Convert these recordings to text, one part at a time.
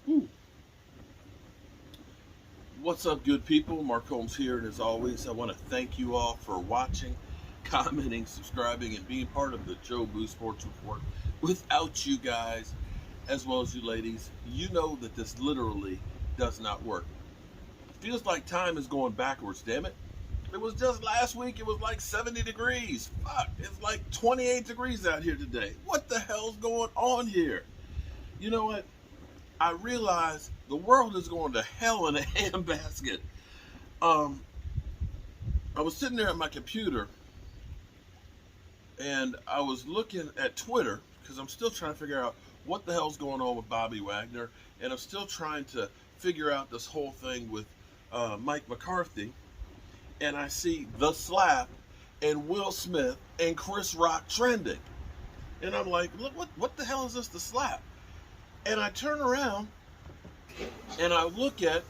Ooh. What's up, good people? Mark Holmes here, and as always, I want to thank you all for watching, commenting, subscribing, and being part of the Joe Boo Sports Report. Without you guys, as well as you ladies, you know that this literally does not work. Feels like time is going backwards, damn it. It was just last week, it was like 70 degrees. Fuck, it's like 28 degrees out here today. What the hell's going on here? You know what? I realize the world is going to hell in a handbasket. Um, I was sitting there at my computer and I was looking at Twitter because I'm still trying to figure out what the hell's going on with Bobby Wagner, and I'm still trying to figure out this whole thing with Mike McCarthy. And I see The Slap and Will Smith and Chris Rock trending, and I'm like, look, what the hell is this, The Slap? And I turn around and I look at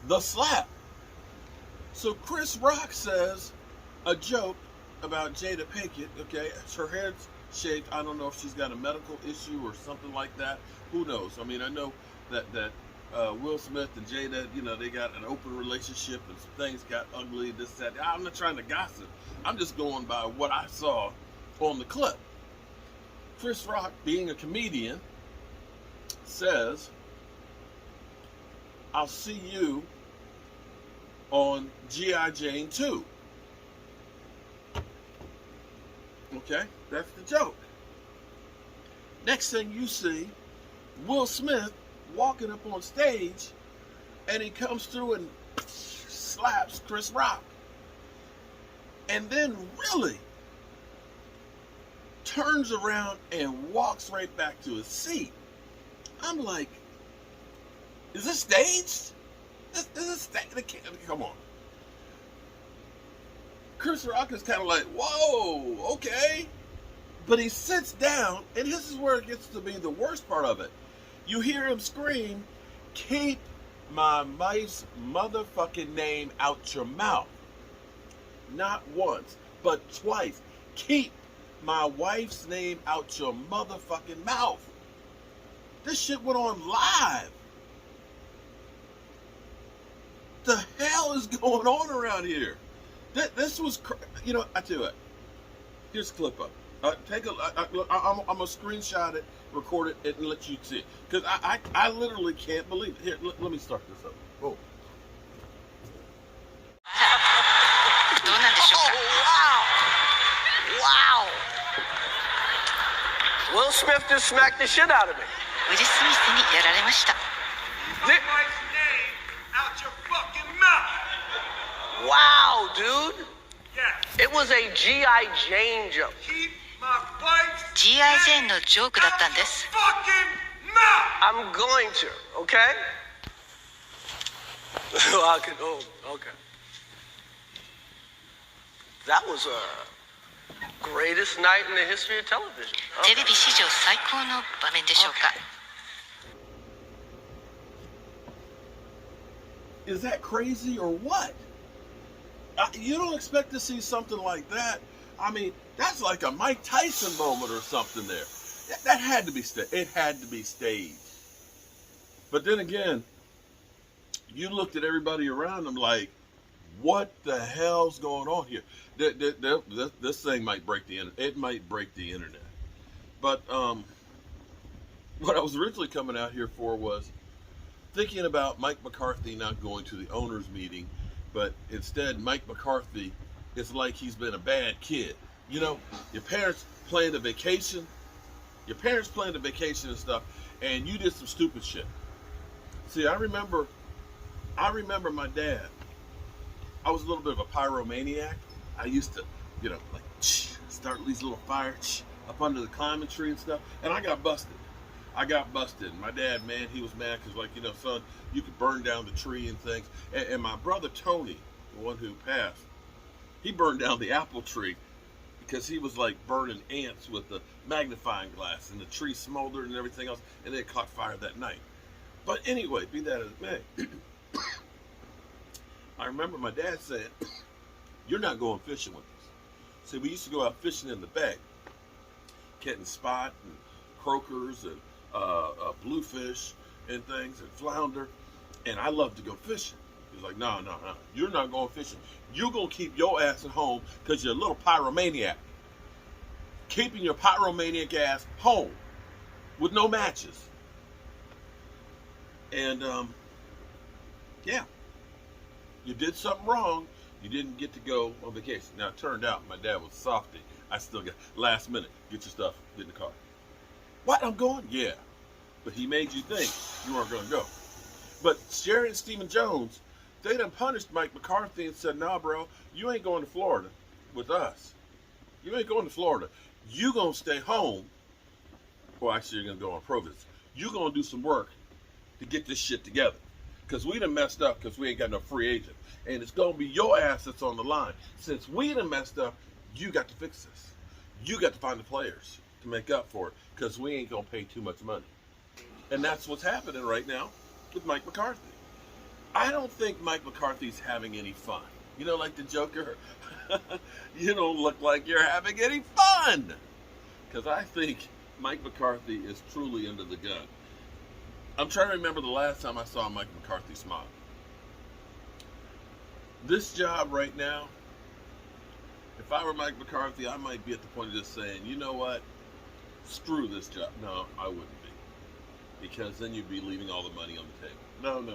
The Slap. So Chris Rock says a joke about Jada Pinkett. Okay, her hair's shaved. I don't know if she's got a medical issue or something like that. Who knows? I mean, I know that Will Smith and Jada, you know, they got an open relationship and some things got ugly. This, that. I'm not trying to gossip. I'm just going by what I saw on the clip. Chris Rock, being a comedian, says, "I'll see you on G.I. Jane 2. Okay, that's the joke. Next thing you see, Will Smith walking up on stage, and he comes through and slaps Chris Rock. And then really turns around and walks right back to his seat. I'm like, is this staged? Is this staged? Come on. Chris Rock is kind of like, whoa, okay. But he sits down, and this is where it gets to be the worst part of it. You hear him scream, "Keep my wife's motherfucking name out your mouth." Not once, but twice. Keep my wife's name out your motherfucking mouth. This shit went on live. The hell is going on around here? This was, you know, I tell you what. Here's a clip up. Take a. I'm gonna screenshot it, record it, and let you see it. Because I literally can't believe it. Here, let me start this up. Oh. どうなんでしょうか。Wow! Will Smith just smacked the shit out of me. ウィル・スミスにやられました。 My wife's name out your fucking mouth. Wow, dude. Yeah. It was a G.I. Jane joke. Keep my wife's G.I. Jane name のジョークだったん out で your す。 fucking mouth. I'm going to, okay? I could, oh, okay. That was a greatest night in the history of television. テレビ史上最高の場面でしょうか。 Is that crazy or what? You don't expect to see something like that. I mean, that's like a Mike Tyson moment or something there. That had to be staged. It had to be staged. But then again, you looked at everybody around them like, what the hell's going on here? This thing might break the internet. It might break the internet. But what I was originally coming out here for was thinking about Mike McCarthy not going to the owners meeting, but instead Mike McCarthy is like he's been a bad kid. You know, your parents planned a vacation, and stuff, and you did some stupid shit. See, I remember my dad. I was a little bit of a pyromaniac. I used to, you know, like start these little fires up under the climbing tree and stuff, and I got busted. My dad, man, he was mad because, like, you know, son, you could burn down the tree and things. And my brother Tony, the one who passed, he burned down the apple tree because he was like burning ants with the magnifying glass, and the tree smoldered and everything else, and it caught fire that night. But anyway, be that as it may, I remember my dad saying, "You're not going fishing with us." See, we used to go out fishing in the bay, catching spot and croakers and bluefish and things and flounder, and I love to go fishing. He's like, no, you're not going fishing. You're going to keep your ass at home because you're a little pyromaniac. Keeping your pyromaniac ass home with no matches. And, yeah, you did something wrong. You didn't get to go on vacation. Now, it turned out my dad was a softy. I still got, last minute, get your stuff, get in the car. What, I'm going? Yeah. But he made you think you weren't going to go. But Sherry and Stephen Jones, they done punished Mike McCarthy and said, nah, bro, you ain't going to Florida with us. You ain't going to Florida. You going to stay home. Well, actually, you're going to go on Providence. You going to do some work to get this shit together. Because we done messed up because we ain't got no free agent. And it's going to be your ass that's on the line. Since we done messed up, you got to fix this. You got to find the players to make up for it because we ain't going to pay too much money. And that's what's happening right now with Mike McCarthy. I don't think Mike McCarthy's having any fun. You know, like the Joker, you don't look like you're having any fun. Because I think Mike McCarthy is truly under the gun. I'm trying to remember the last time I saw Mike McCarthy smile. This job right now, if I were Mike McCarthy, I might be at the point of just saying, you know what? Screw this job. No, I wouldn't be. Because then you'd be leaving all the money on the table. No.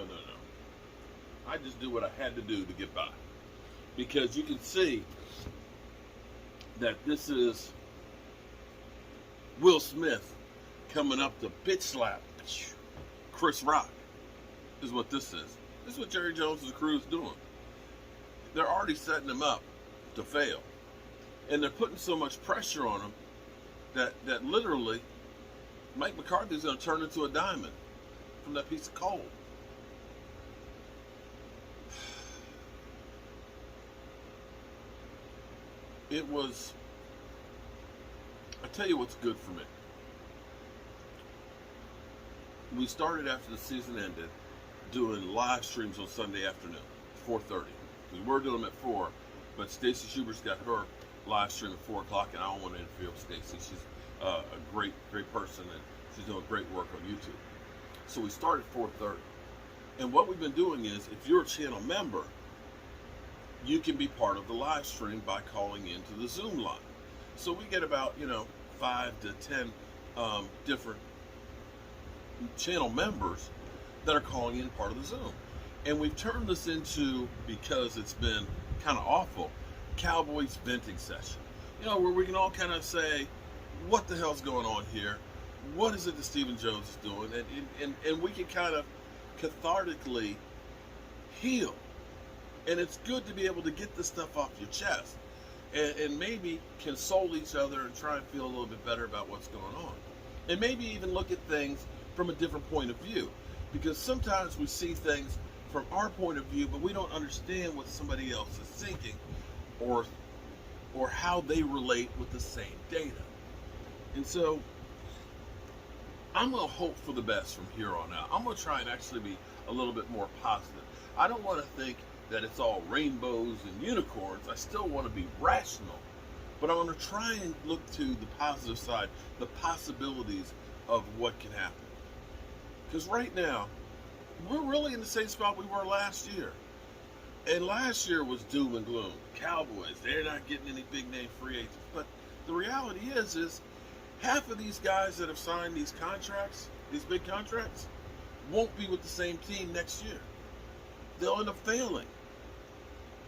I just do what I had to do to get by. Because you can see that this is Will Smith coming up to bitch slap Chris Rock, is what this is. This is what Jerry Jones' crew is doing. They're already setting him up to fail. And they're putting so much pressure on him that literally Mike McCarthy's going to turn into a diamond from that piece of coal. It was, I tell you what's good for me. We started after the season ended doing live streams on Sunday afternoon, 4:30. We were doing them at 4, but Stacy Schubert's got her live stream at 4 o'clock, and I don't want to interfere with Stacy. She's a great person, and she's doing great work on YouTube. So we started at 4:30. And what we've been doing is, if you're a channel member, you can be part of the live stream by calling into the Zoom line. So we get about, 5 to 10 different channel members that are calling in part of the Zoom. And we've turned this into, because it's been kind of awful, Cowboys venting session. Where we can all kind of say, what the hell's going on here? What is it that Stephen Jones is doing? And we can kind of cathartically heal. And it's good to be able to get this stuff off your chest and maybe console each other and try and feel a little bit better about what's going on. And maybe even look at things from a different point of view. Because sometimes we see things from our point of view, but we don't understand what somebody else is thinking or how they relate with the same data. And so I'm going to hope for the best from here on out. I'm going to try and actually be a little bit more positive. I don't want to think that it's all rainbows and unicorns. I still want to be rational. But I want to try and look to the positive side, the possibilities of what can happen. Because right now, we're really in the same spot we were last year. And last year was doom and gloom. Cowboys, they're not getting any big name free agents. But the reality is half of these guys that have signed these contracts, these big contracts, won't be with the same team next year. They'll end up failing.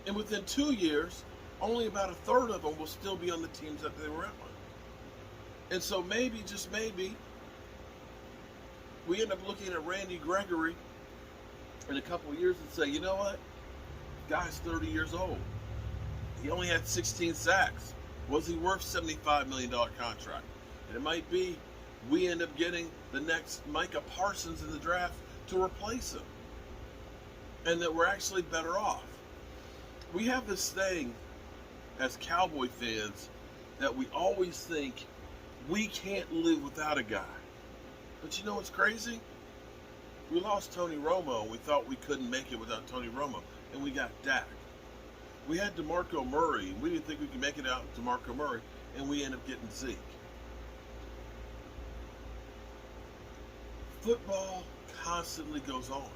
And within 2 years, only about a third of them will still be on the teams that they were at. And so maybe, just maybe, we end up looking at Randy Gregory in a couple of years and say, you know what? Guy's 30 years old. He only had 16 sacks. Was he worth $75 million contract? And it might be we end up getting the next Micah Parsons in the draft to replace him. And that we're actually better off. We have this thing as Cowboy fans that we always think we can't live without a guy. But you know what's crazy? We lost Tony Romo and we thought we couldn't make it without Tony Romo. And we got Dak. We had DeMarco Murray and we didn't think we could make it out with DeMarco Murray, and we ended up getting Zeke. Football constantly goes on.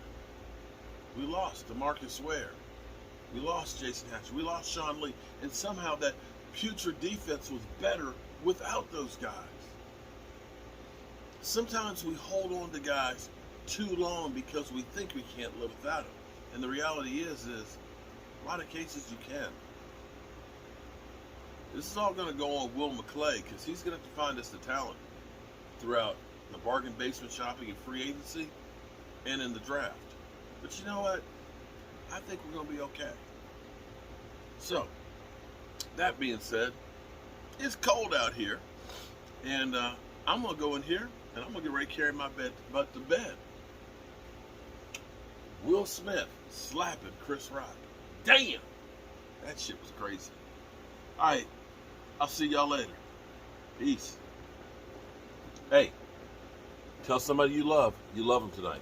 We lost DeMarcus Ware. We lost Jason Hatcher. We lost Sean Lee. And somehow that putrid defense was better without those guys. Sometimes we hold on to guys too long because we think we can't live without them. And the reality is a lot of cases you can. This is all going to go on Will McClay because he's going to have to find us the talent throughout the bargain basement shopping and free agency and in the draft. But you know what? I think we're going to be okay. So, that being said, it's cold out here. And I'm going to go in here and I'm going to get ready to carry my butt to bed. Will Smith slapping Chris Rock. Damn! That shit was crazy. Alright, I'll see y'all later. Peace. Hey, tell somebody you love them tonight.